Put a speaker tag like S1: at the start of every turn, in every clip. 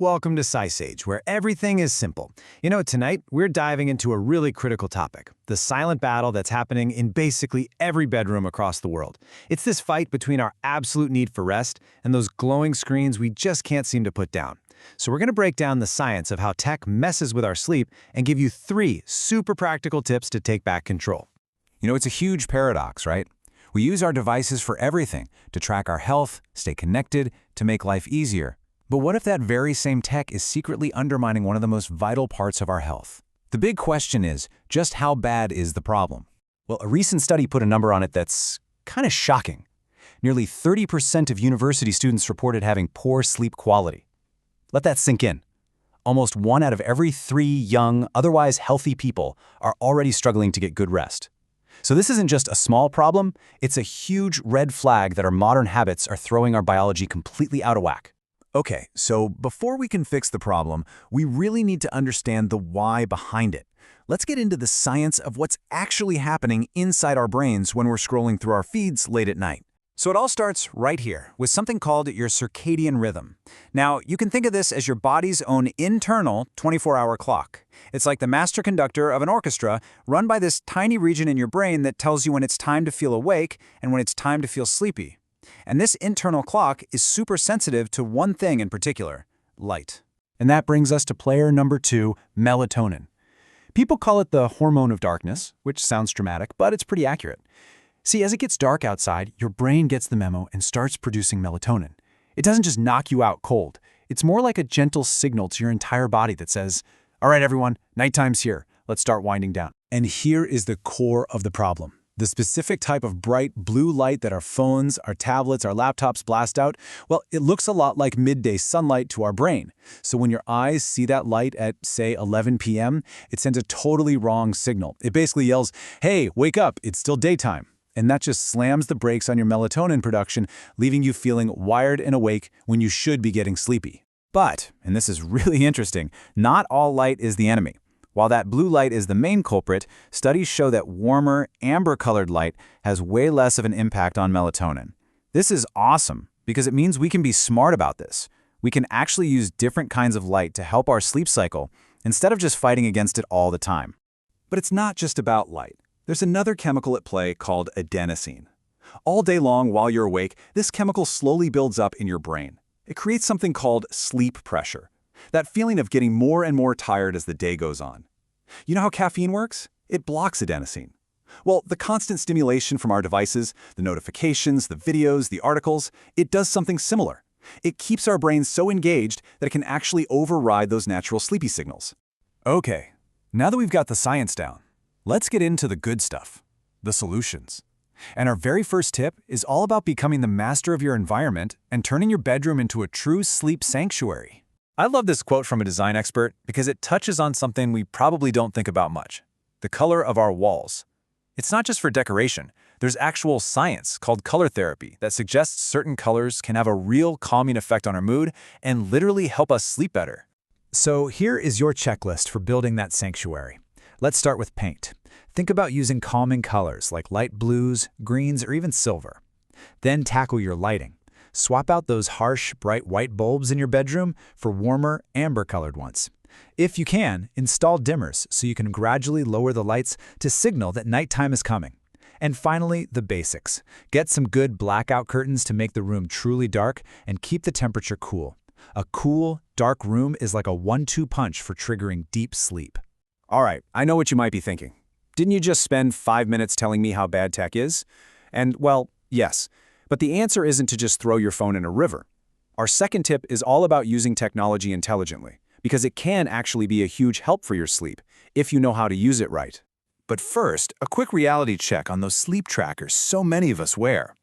S1: Welcome to SciSage, where everything is simple. Tonight, we're diving into a really critical topic, the silent battle that's happening in basically every bedroom across the world. It's this fight between our absolute need for rest and those glowing screens we just can't seem to put down. So we're going to break down the science of how tech messes with our sleep and give you 3 super practical tips to take back control.
S2: It's a huge paradox, right? We use our devices for everything, to track our health, stay connected, to make life easier. But what if that very same tech is secretly undermining one of the most vital parts of our health? The big question is, just how bad is the problem?
S1: Well, a recent study put a number on it that's kind of shocking. Nearly 30% of university students reported having poor sleep quality. Let that sink in. Almost 1 out of every 3 young, otherwise healthy people are already struggling to get good rest. So this isn't just a small problem, it's a huge red flag that our modern habits are throwing our biology completely out of whack.
S2: Okay, so before we can fix the problem, we really need to understand the why behind it. Let's get into the science of what's actually happening inside our brains when we're scrolling through our feeds late at night. So it all starts right here, with something called your circadian rhythm. Now, you can think of this as your body's own internal 24-hour clock. It's like the master conductor of an orchestra run by this tiny region in your brain that tells you when it's time to feel awake and when it's time to feel sleepy. And this internal clock is super sensitive to one thing in particular, light.
S1: And that brings us to player number 2, melatonin. People call it the hormone of darkness, which sounds dramatic, but it's pretty accurate. See, as it gets dark outside, your brain gets the memo and starts producing melatonin. It doesn't just knock you out cold. It's more like a gentle signal to your entire body that says, all right, everyone, nighttime's here. Let's start winding down. And here is the core of the problem. The specific type of bright blue light that our phones, our tablets, our laptops blast out, well, it looks a lot like midday sunlight to our brain. So when your eyes see that light at, say, 11 p.m., it sends a totally wrong signal. It basically yells, hey, wake up, it's still daytime. And that just slams the brakes on your melatonin production, leaving you feeling wired and awake when you should be getting sleepy. But, and this is really interesting, not all light is the enemy. While that blue light is the main culprit, studies show that warmer, amber-colored light has way less of an impact on melatonin. This is awesome because it means we can be smart about this. We can actually use different kinds of light to help our sleep cycle instead of just fighting against it all the time.
S2: But it's not just about light. There's another chemical at play called adenosine. All day long while you're awake, this chemical slowly builds up in your brain. It creates something called sleep pressure. That feeling of getting more and more tired as the day goes on. You know how caffeine works? It blocks adenosine. Well, the constant stimulation from our devices, the notifications, the videos, the articles, it does something similar. It keeps our brains so engaged that it can actually override those natural sleepy signals. Okay, now that we've got the science down, let's get into the good stuff, the solutions. And our very first tip is all about becoming the master of your environment and turning your bedroom into a true sleep sanctuary.
S1: I love this quote from a design expert because it touches on something we probably don't think about much, the color of our walls. It's not just for decoration. There's actual science called color therapy that suggests certain colors can have a real calming effect on our mood and literally help us sleep better. So here is your checklist for building that sanctuary. Let's start with paint. Think about using calming colors like light blues, greens, or even silver. Then tackle your lighting. Swap out those harsh, bright white bulbs in your bedroom for warmer, amber-colored ones. If you can, install dimmers so you can gradually lower the lights to signal that nighttime is coming. And finally, the basics. Get some good blackout curtains to make the room truly dark and keep the temperature cool. A cool, dark room is like a 1-2 punch for triggering deep sleep.
S2: All right, I know what you might be thinking. Didn't you just spend 5 minutes telling me how bad tech is? And, well, yes. But the answer isn't to just throw your phone in a river. Our second tip is all about using technology intelligently, because it can actually be a huge help for your sleep, if you know how to use it right. But first, a quick reality check on those sleep trackers so many of us wear.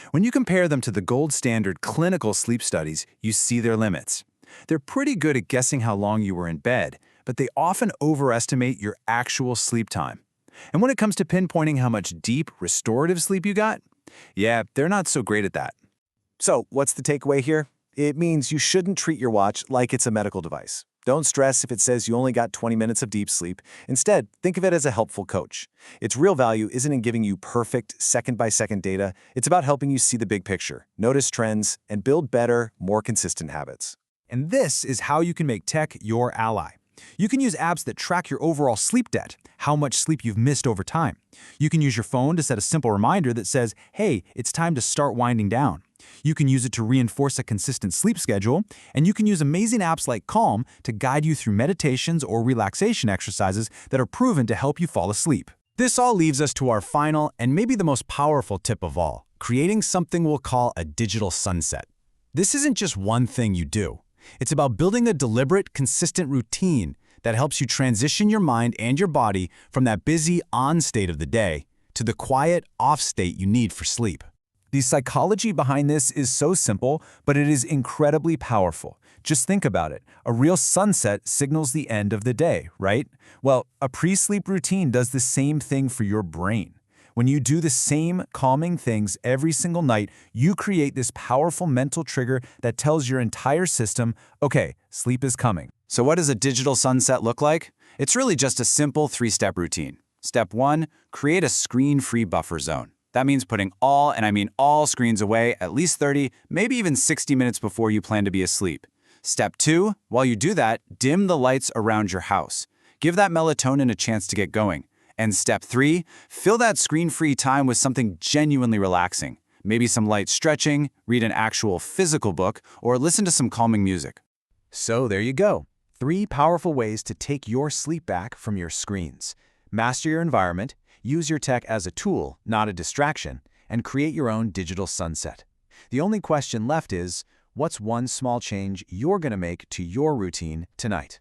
S2: When you compare them to the gold standard clinical sleep studies, you see their limits. They're pretty good at guessing how long you were in bed, but they often overestimate your actual sleep time. And when it comes to pinpointing how much deep, restorative sleep you got, yeah, they're not so great at that. So, what's the takeaway here? It means you shouldn't treat your watch like it's a medical device. Don't stress if it says you only got 20 minutes of deep sleep. Instead, think of it as a helpful coach. Its real value isn't in giving you perfect, second-by-second data. It's about helping you see the big picture, notice trends, and build better, more consistent habits.
S1: And this is how you can make tech your ally. You can use apps that track your overall sleep debt, how much sleep you've missed over time. You can use your phone to set a simple reminder that says, hey, it's time to start winding down. You can use it to reinforce a consistent sleep schedule, and you can use amazing apps like Calm to guide you through meditations or relaxation exercises that are proven to help you fall asleep. This all leaves us to our final and maybe the most powerful tip of all, creating something we'll call a digital sunset. This isn't just one thing you do. It's about building a deliberate, consistent routine that helps you transition your mind and your body from that busy on state of the day to the quiet off state you need for sleep. The psychology behind this is so simple, but it is incredibly powerful. Just think about it. A real sunset signals the end of the day, right? Well, a pre-sleep routine does the same thing for your brain. When you do the same calming things every single night, you create this powerful mental trigger that tells your entire system, okay, sleep is coming.
S2: So what does a digital sunset look like? It's really just a simple 3-step routine. Step 1, create a screen-free buffer zone. That means putting all, and I mean all, screens away at least 30, maybe even 60 minutes before you plan to be asleep. Step 2, while you do that, dim the lights around your house. Give that melatonin a chance to get going. And step 3, fill that screen-free time with something genuinely relaxing. Maybe some light stretching, read an actual physical book, or listen to some calming music.
S1: So there you go. 3 powerful ways to take your sleep back from your screens. Master your environment, use your tech as a tool, not a distraction, and create your own digital sunset. The only question left is, what's one small change you're going to make to your routine tonight?